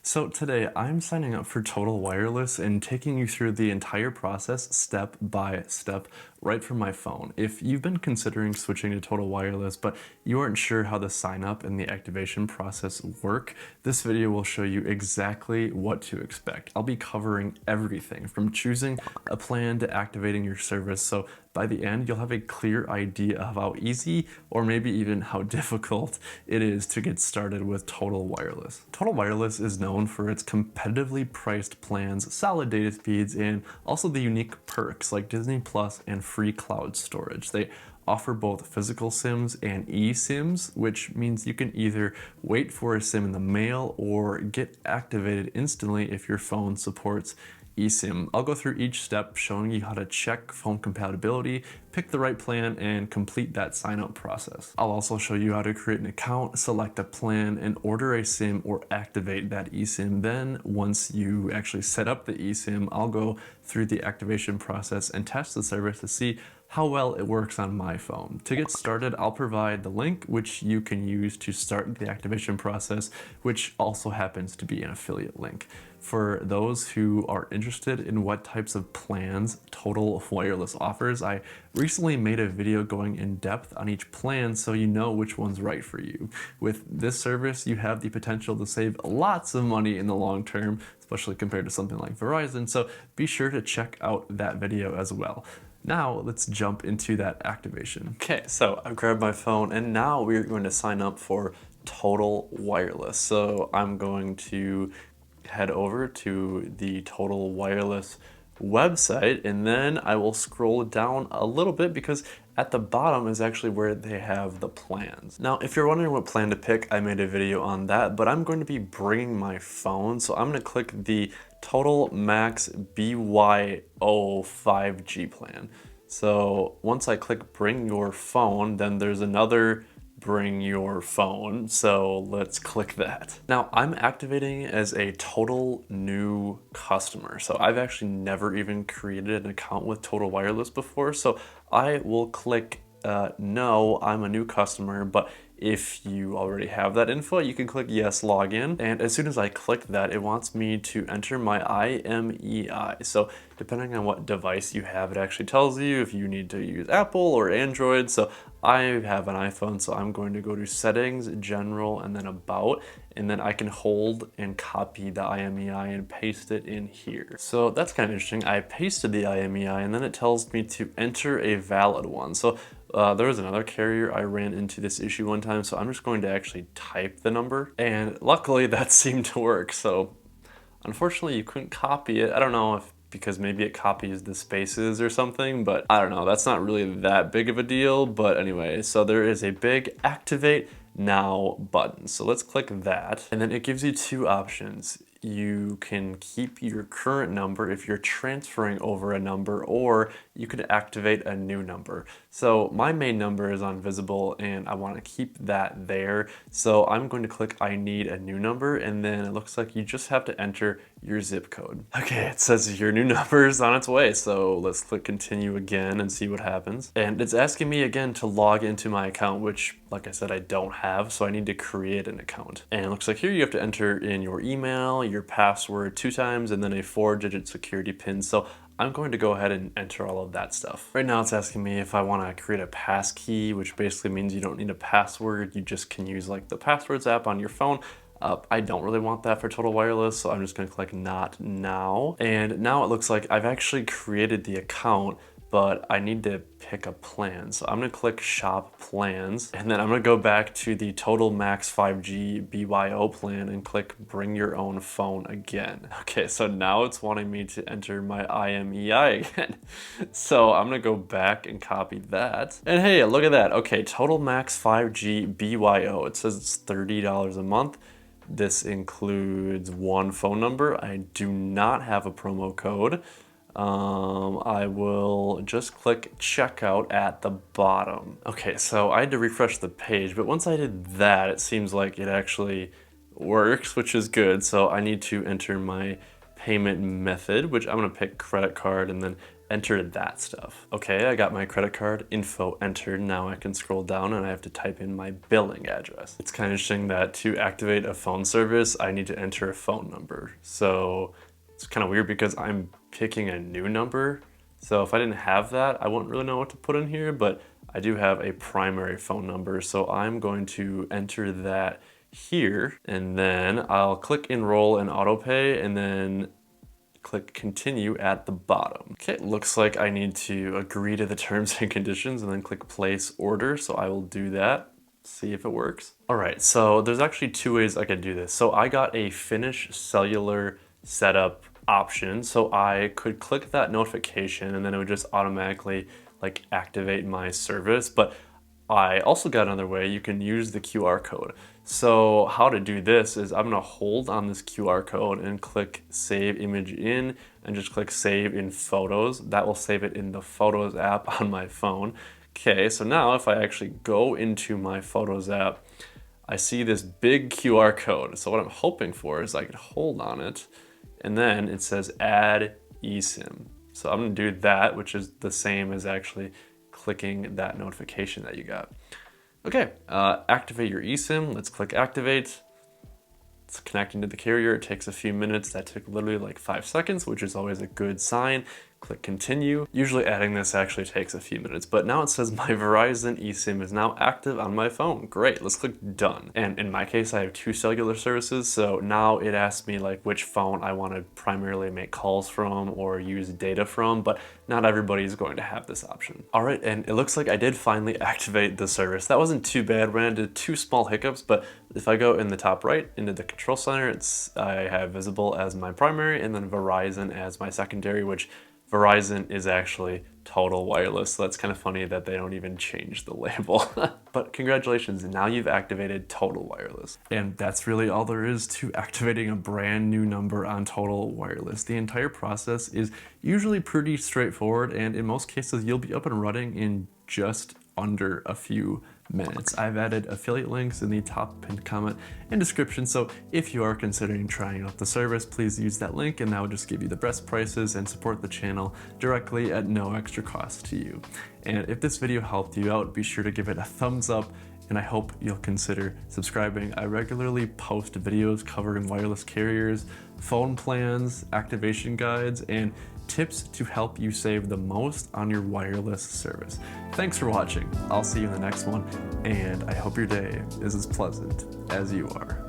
So today I'm signing up for Total Wireless and taking you through the entire process step by step right from my phone. If you've been considering switching to Total Wireless but you aren't sure how the sign up and the activation process work, this video will show you exactly what to expect. I'll be covering everything from choosing a plan to activating your service, so by the end you'll have a clear idea of how easy or maybe even how difficult it is to get started with Total Wireless. Total Wireless is known for its competitively priced plans, solid data speeds, and also the unique perks like Disney Plus and free cloud storage. They offer both physical SIMs and eSIMs, which means you can either wait for a SIM in the mail or get activated instantly if your phone supports eSIM. I'll go through each step showing you how to check phone compatibility, pick the right plan, and complete that sign up process. I'll also show you how to create an account, select a plan, and order a SIM or activate that eSIM. Then once you actually set up the eSIM, I'll go through the activation process and test the service to see how well it works on my phone. To get started, I'll provide the link which you can use to start the activation process, which also happens to be an affiliate link. For those who are interested in what types of plans Total Wireless offers, I recently made a video going in depth on each plan so you know which one's right for you. With this service, you have the potential to save lots of money in the long term, especially compared to something like Verizon, so be sure to check out that video as well. Now let's jump into that activation. Okay, so I've grabbed my phone and now we're going to sign up for Total Wireless. So I'm going to head over to the Total Wireless website and then I will scroll down a little bit because at the bottom is actually where they have the plans. Now, if you're wondering what plan to pick, I made a video on that, but I'm going to be bringing my phone. So I'm going to click the Total Max BYO 5G plan. So once I click bring your phone, then there's another bring your phone. So let's click that. Now I'm activating as a total new customer. So I've actually never even created an account with Total Wireless before. So I will click no, I'm a new customer, but if you already have that info, you can click yes, login. And as soon as I click that, it wants me to enter my IMEI. So depending on what device you have, it actually tells you if you need to use Apple or Android. So I have an iPhone, so I'm going to go to settings, general, and then about, and then I can hold and copy the IMEI and paste it in here. So that's kind of interesting. I pasted the IMEI and then it tells me to enter a valid one. So there was another carrier I ran into this issue one time, so I'm just going to actually type the number, and luckily that seemed to work. So unfortunately you couldn't copy it. I don't know if because maybe it copies the spaces or something, but I don't know, that's not really that big of a deal. But anyway, so there is a big activate now button. So let's click that, and then it gives you two options. You can keep your current number if you're transferring over a number, or you could activate a new number. So my main number is on visible and I want to keep that there. So I'm going to click I need a new number, and then it looks like you just have to enter your zip code. Okay, it says your new number is on its way. So let's click continue again and see what happens. And it's asking me again to log into my account, which like I said, I don't have, so I need to create an account. And it looks like here you have to enter in your email, your password 2 times, and then a 4-digit security pin. So I'm going to go ahead and enter all of that stuff. Right now it's asking me if I want to create a passkey, which basically means you don't need a password. You just can use like the passwords app on your phone. I don't really want that for Total Wireless, so I'm just gonna click not now. And now it looks like I've actually created the account, but I need to pick a plan. So I'm gonna click shop plans, and then I'm gonna go back to the Total Max 5G BYO plan and click bring your own phone again. Okay, so now it's wanting me to enter my IMEI again. So I'm gonna go back and copy that. And hey, look at that. Okay, Total Max 5G BYO. It says it's $30 a month. This includes one phone number. I do not have a promo code. I will just click checkout at the bottom. Okay, so I had to refresh the page, but once I did that, it seems like it actually works, which is good. So I need to enter my payment method, which I'm gonna pick credit card and then enter that stuff. Okay, I got my credit card info entered. Now I can scroll down and I have to type in my billing address. It's kind of interesting that to activate a phone service, I need to enter a phone number. So it's kind of weird because I'm picking a new number. So if I didn't have that, I wouldn't really know what to put in here, but I do have a primary phone number. So I'm going to enter that here, and then I'll click enroll and autopay, and then click continue at the bottom. Okay, looks like I need to agree to the terms and conditions and then click place order. So I will do that, see if it works. All right, so there's actually two ways I could do this. So I got a finish cellular setup option. So I could click that notification and then it would just automatically like activate my service. But I also got another way. You can use the QR code. So how to do this is I'm gonna hold on this QR code and click save image in and just click save in photos. That will save it in the Photos app on my phone. Okay, so now if I actually go into my Photos app, I see this big QR code. So what I'm hoping for is I can hold on it and then it says add eSIM. So I'm gonna do that, which is the same as actually clicking that notification that you got. Okay, activate your eSIM. Let's click activate. It's connecting to the carrier. It takes a few minutes. That took literally like 5 seconds, which is always a good sign. Click continue. Usually adding this actually takes a few minutes, but now it says my Verizon eSIM is now active on my phone. Great, let's click done. And in my case, I have 2 cellular services, so now it asks me like which phone I want to primarily make calls from or use data from, but not everybody is going to have this option. All right, and it looks like I did finally activate the service. That wasn't too bad. Ran into 2 small hiccups, but if I go in the top right into the control center, I have visible as my primary and then Verizon as my secondary, which Verizon is actually Total Wireless, so that's kind of funny that they don't even change the label. But congratulations, now you've activated Total Wireless. And that's really all there is to activating a brand new number on Total Wireless. The entire process is usually pretty straightforward, and in most cases you'll be up and running in just under a few minutes. I've added affiliate links in the top pinned comment and description, so if you are considering trying out the service, please use that link and that will just give you the best prices and support the channel directly at no extra cost to you. And if this video helped you out, be sure to give it a thumbs up, and I hope you'll consider subscribing. I regularly post videos covering wireless carriers, phone plans, activation guides, and tips to help you save the most on your wireless service. Thanks for watching. I'll see you in the next one, and I hope your day is as pleasant as you are.